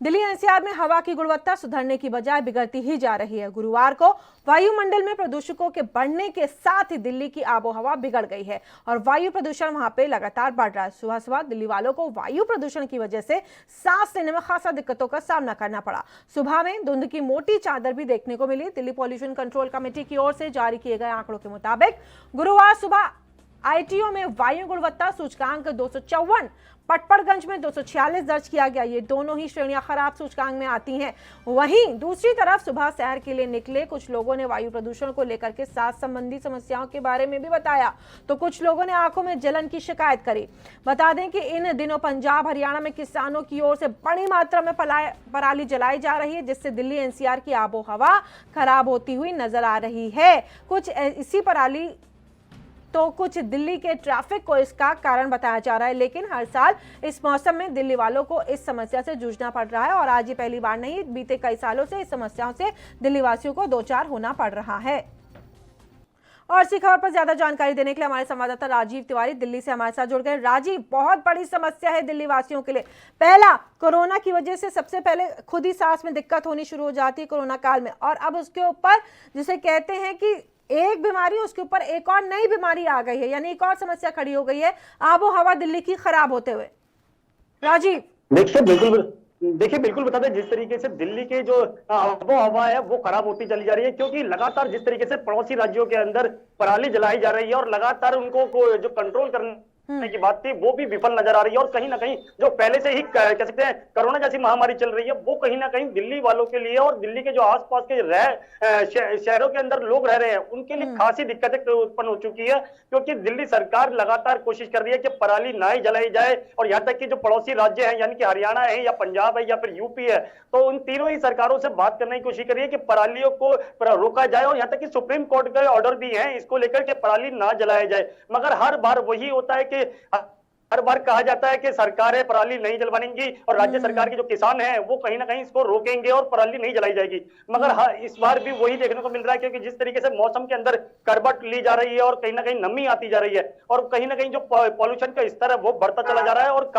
Delhi NCR में हवा की गुणवत्ता सुधरने की बजाय बिगड़ती ही जा रही है। गुरुवार को वायुमंडल में प्रदूषकों के बढ़ने के साथ ही दिल्ली की आबोहवा बिगड़ गई है और वायु प्रदूषण वहां पे लगातार बढ़ रहा है। सुबह सुबह दिल्ली वालों को वायु प्रदूषण की वजह से सांस लेने में खासा दिक्कतों का सामना करना पड़ा। सुबह में धुंध की मोटी चादर भी देखने को मिली। दिल्ली पॉल्यूशन कंट्रोल कमेटी की ओर से जारी किए गए आंकड़ों के मुताबिक गुरुवार सुबह आईटीओ में वायु गुणवत्ता सूचकांक 254, पटपड़गंज में 246 दर्ज किया गया। ये दोनों ही श्रेणियां खराब सूचकांक में आती हैं। वहीं दूसरी तरफ सुबह सैर के लिए निकले कुछ लोगों ने वायु प्रदूषण को लेकर के सांस संबंधी समस्याओं के बारे में भी बताया, तो कुछ लोगों ने आंखों में जलन की शिकायत करी। बता दें कि इन दिनों पंजाब हरियाणा में किसानों की ओर से बड़ी मात्रा में पराली जलाई जा रही है, जिससे दिल्ली एनसीआर की आबोहवा खराब होती हुई नजर आ रही है। कुछ इसी पराली तो कुछ दिल्ली के ट्रैफिक को इसका कारण बताया जा रहा है, लेकिन हर साल इस मौसम में दिल्ली वालों को इस समस्या से जूझना पड़ रहा है और आज ये पहली बार नहीं, बीते कई सालों से इस समस्याओं से दिल्ली वासियों को दो चार होना पड़ रहा है। और इसी खबर पर ज्यादा जानकारी देने के लिए हमारे संवाददाता राजीव तिवारी दिल्ली से हमारे साथ जुड़ गए। राजीव, बहुत बड़ी समस्या है दिल्ली वासियों के लिए। पहला, कोरोना की वजह से सबसे पहले खुद ही सांस में दिक्कत होनी शुरू हो जाती है कोरोना काल में, और अब उसके ऊपर जिसे कहते हैं कि एक बीमारी, उसके ऊपर एक और नई बीमारी आ गई है, यानी एक और समस्या खड़ी हो गई है आबो हवा दिल्ली की खराब होते हुए। राजीव, देखिए बिल्कुल बता दें, जिस तरीके से दिल्ली के जो आबो हवा है वो खराब होती चली जा रही है, क्योंकि लगातार जिस तरीके से पड़ोसी राज्यों के अंदर पराली जलाई जा रही है और लगातार उनको जो कंट्रोल करने की बात थी वो भी विफल नजर आ रही है। और कहीं ना कहीं जो पहले से ही कह सकते हैं कोरोना जैसी महामारी चल रही है, वो कहीं ना कहीं दिल्ली वालों के लिए और दिल्ली के जो आसपास के शहरों के अंदर लोग रह रहे हैं उनके लिए खासी दिक्कतें उत्पन्न हो चुकी है, क्योंकि दिल्ली सरकार लगातार कोशिश कर रही है कि पराली ना ही जलाई जाए। और यहाँ तक कि जो पड़ोसी राज्य है, यानी कि हरियाणा है या पंजाब है या फिर यूपी है, तो उन तीनों ही सरकारों से बात करने की कोशिश करिए कि परालियों को रोका जाए। और यहाँ तक कि सुप्रीम कोर्ट के ऑर्डर भी हैं इसको लेकर के पराली ना जलाया जाए, मगर हर बार वही होता है कि हर बार कहा जाता है कि सरकारें पराली नहीं जलवाएंगी और राज्य सरकार के जो किसान हैं वो कहीं ना कहीं इसको रोकेंगे और पराली नहीं जलाई जाएगी। मगर हाँ, इस बार भी वही देखने को मिल रहा है, क्योंकि जिस तरीके से मौसम के अंदर करवट ली जा रही है और कहीं ना कहीं नमी आती जा रही है और कहीं ना कहीं जो पॉल्यूशन का स्तर है वो बढ़ता चला जा रहा है। और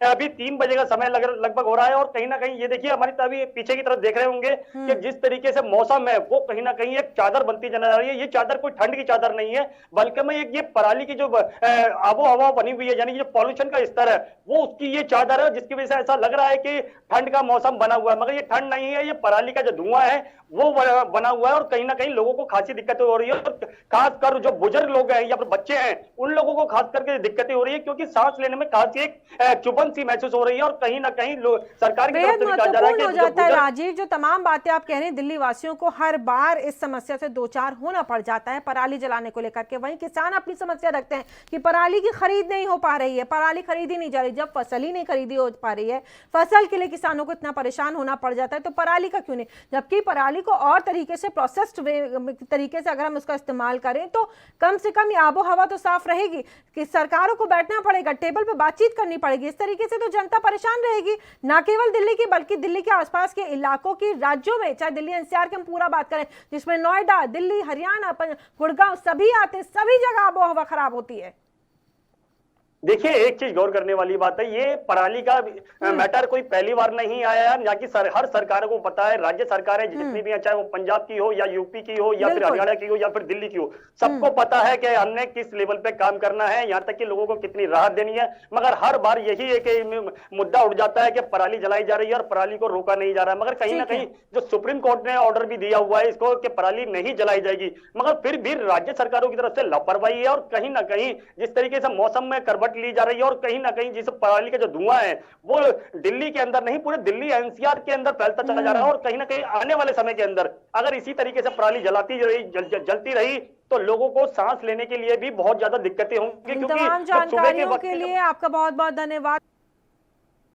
अभी 3 बजे का समय लगभग हो रहा है और कहीं ना कहीं ये देखिए हमारी तभी पीछे की तरफ देख रहे होंगे कि जिस तरीके से मौसम है वो कहीं ना कहीं एक चादर बनती जा रही है। ये चादर कोई ठंड की चादर नहीं है, बल्कि मैं ये पराली की जो आबो हवा बनी हुई है, यानी जो पॉल्यूशन का स्तर है वो उसकी ये चादर है, जिसकी वजह से ऐसा लग रहा है कि ठंड का मौसम बना हुआ है, मगर ये ठंड नहीं है, ये पराली का जो धुआं है वो बना हुआ है। और कहीं ना कहीं लोगों को खासी दिक्कतें हो रही है, और खासकर जो बुजुर्ग लोग हैं या फिर बच्चे हैं उन लोगों को खास करके दिक्कतें हो रही है, क्योंकि सांस लेने में खासी एक चुभन सी महसूस हो रही है। और कहीं ना कहीं सरकार की तरफ से भी कहा जा रहा है कि हो जाता है। राजीव, जो तमाम बातें आप कह रहे हैं, दिल्ली वासियों को हर बार इस समस्या से दो चार होना पड़ जाता है पराली जलाने को लेकर के। वहीं किसान अपनी समस्या रखते हैं कि पराली की खरीद नहीं हो पा रही है, पराली खरीदी नहीं जा रही। जब फसल ही नहीं खरीदी हो पा रही है, फसल के लिए किसानों को इतना परेशान होना पड़ जाता है, तो पराली का क्यों नहीं? जबकि पराली को और तरीके से प्रोसेस्ड तरीके से अगर हम उसका इस्तेमाल करें तो कम से कम आबो हवा तो साफ रहेगी। कि सरकारों को बैठना पड़ेगा, टेबल पे बातचीत करनी पड़ेगी, इस तरीके से तो जनता परेशान रहेगी। ना केवल दिल्ली की बल्कि दिल्ली के आसपास के इलाकों की, राज्यों में, चाहे दिल्ली एनसीआर की हम पूरा बात करें जिसमें नोएडा, दिल्ली, हरियाणा, गुड़गांव सभी आते, सभी जगह आबो हवा खराब होती है। देखिए एक चीज गौर करने वाली बात है, ये पराली का मैटर कोई पहली बार नहीं आया है, यहाँ की हर सरकारों को पता है, राज्य सरकारें जितनी भी हैं, चाहे वो पंजाब की हो या यूपी की हो या फिर हरियाणा की हो या फिर दिल्ली की हो, सबको पता है कि हमने किस लेवल पे काम करना है, यहाँ तक कि लोगों को कितनी राहत देनी है। मगर हर बार यही एक मुद्दा उठ जाता है कि पराली जलाई जा रही है और पराली को रोका नहीं जा रहा है। मगर कहीं ना कहीं जो सुप्रीम कोर्ट ने ऑर्डर भी दिया हुआ है इसको कि पराली नहीं जलाई जाएगी, मगर फिर भी राज्य सरकारों की तरफ से लापरवाही है। और कहीं ना कहीं जिस तरीके से मौसम में करवट ली जा रही है और कहीं ना कहीं जिस पराली का जो धुआं है वो दिल्ली के अंदर नहीं, पूरे दिल्ली एनसीआर के अंदर फैलता चला जा रहा है। और कहीं ना कहीं आने वाले समय के अंदर अगर इसी तरीके से पराली जलती रही तो लोगों को सांस लेने के लिए भी बहुत ज्यादा दिक्कतें होंगी। तमाम जानकारियों के लिए आपका बहुत बहुत धन्यवाद।